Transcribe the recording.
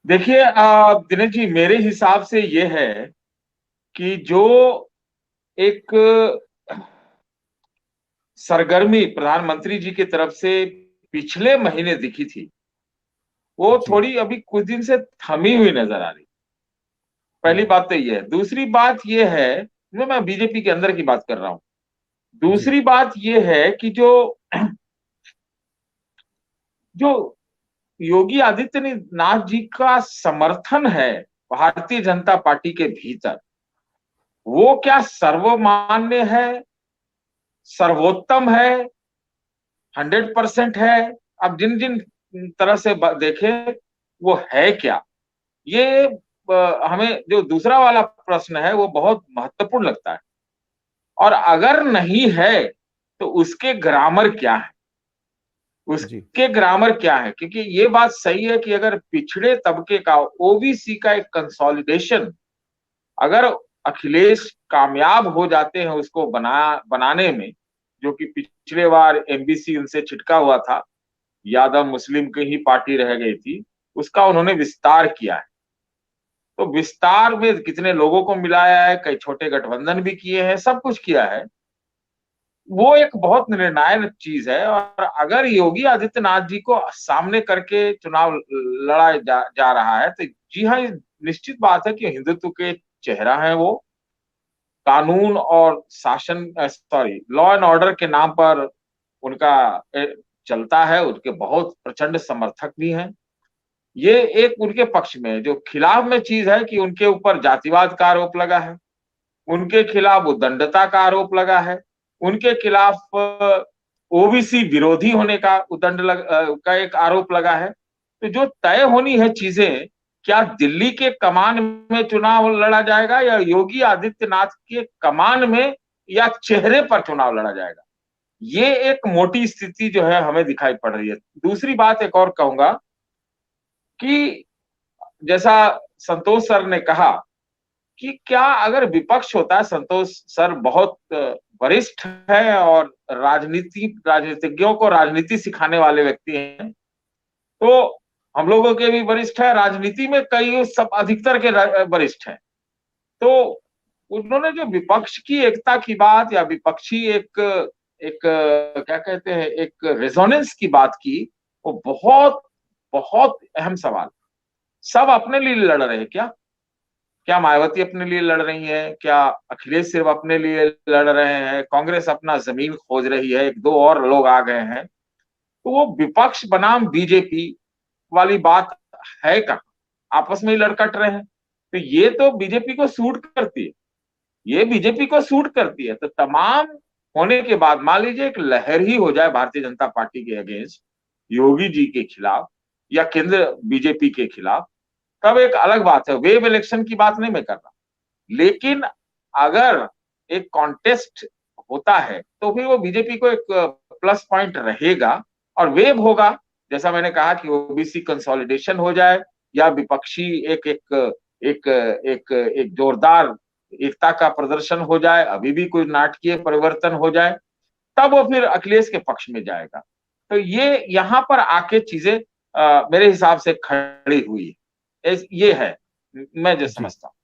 देखिए दिनेश जी, मेरे हिसाब से ये है कि जो एक सरगर्मी प्रधानमंत्री जी की तरफ से पिछले महीने दिखी थी, वो जी। थोड़ी अभी कुछ दिन से थमी हुई नजर आ रही। पहली हम्म। बात तो ये है। दूसरी बात ये है, जो मैं बीजेपी के अंदर की बात कर रहा हूं। जी। दूसरी बात ये है कि जो जो योगी आदित्यनाथ जी का समर्थन है भारतीय जनता पार्टी के भीतर, वो क्या सर्वमान्य है, सर्वोत्तम है, 100% है? अब जिन जिन तरह से देखें, वो है क्या? ये हमें जो दूसरा वाला प्रश्न है वो बहुत महत्वपूर्ण लगता है। और अगर नहीं है तो उसके ग्रामर क्या है, जी। उसके ग्रामर क्या है? क्योंकि ये बात सही है कि अगर पिछड़े तबके का, ओबीसी का एक कंसोलिडेशन, अगर अखिलेश कामयाब हो जाते हैं उसको बनाने में, जो कि पिछले बार एमबीसी उनसे छिटका हुआ था, यादव मुस्लिम की ही पार्टी रह गई थी, उसका उन्होंने विस्तार किया है। तो विस्तार में कितने लोगों को मिलाया है, कई छोटे गठबंधन भी किए हैं, सब कुछ किया है। वो एक बहुत निर्णायक चीज है। और अगर योगी आदित्यनाथ जी को सामने करके चुनाव लड़ा जा रहा है, तो जी हाँ, ये निश्चित बात है कि हिंदुत्व के चेहरा है वो। कानून और शासन, सॉरी, लॉ एंड ऑर्डर के नाम पर उनका चलता है, उनके बहुत प्रचंड समर्थक भी हैं। ये एक उनके पक्ष में है। जो खिलाफ में चीज है कि उनके ऊपर जातिवाद का आरोप लगा है, उनके खिलाफ उद्दंडता का आरोप लगा है, उनके खिलाफ ओबीसी विरोधी होने का का एक आरोप लगा है। तो जो तय होनी है चीजें, क्या दिल्ली के कमान में चुनाव लड़ा जाएगा या योगी आदित्यनाथ के कमान में या चेहरे पर चुनाव लड़ा जाएगा, ये एक मोटी स्थिति जो है हमें दिखाई पड़ रही है। दूसरी बात एक और कहूंगा कि जैसा संतोष सर ने कहा कि क्या अगर विपक्ष होता है, संतोष सर बहुत वरिष्ठ है और राजनीतिज्ञों को राजनीति सिखाने वाले व्यक्ति हैं, तो हम लोगों के भी वरिष्ठ है, राजनीति में कई सब अधिकतर के वरिष्ठ हैं। तो उन्होंने जो विपक्ष की एकता की बात या विपक्षी एक एक क्या कहते हैं, एक रेजोनेंस की बात की, वो बहुत बहुत अहम सवाल। सब अपने लिए लड़ रहे हैं क्या? क्या मायावती अपने लिए लड़ रही है? क्या अखिलेश सिर्फ अपने लिए लड़ रहे हैं? कांग्रेस अपना जमीन खोज रही है, एक दो और लोग आ गए हैं। तो वो विपक्ष बनाम बीजेपी वाली बात है कहाँ? आपस में ही लड़कट रहे हैं। तो ये तो बीजेपी को सूट करती है, ये बीजेपी को सूट करती है। तो तमाम होने के बाद मान लीजिए एक लहर ही हो जाए भारतीय जनता पार्टी के अगेंस्ट, योगी जी के खिलाफ या केंद्र बीजेपी के खिलाफ, तब एक अलग बात है। वेव इलेक्शन की बात नहीं मैं कर रहा, लेकिन अगर एक कॉन्टेस्ट होता है तो फिर वो बीजेपी को एक प्लस पॉइंट रहेगा और वेव होगा। जैसा मैंने कहा कि ओबीसी कंसोलिडेशन हो जाए या विपक्षी एक एक एक एक एक जोरदार एकता का प्रदर्शन हो जाए, अभी भी कोई नाटकीय परिवर्तन हो जाए, तब वो फिर अखिलेश के पक्ष में जाएगा। तो ये यहाँ पर आके चीजें मेरे हिसाब से खड़ी हुई है। ये है मैं जो जी। समझता हूँ।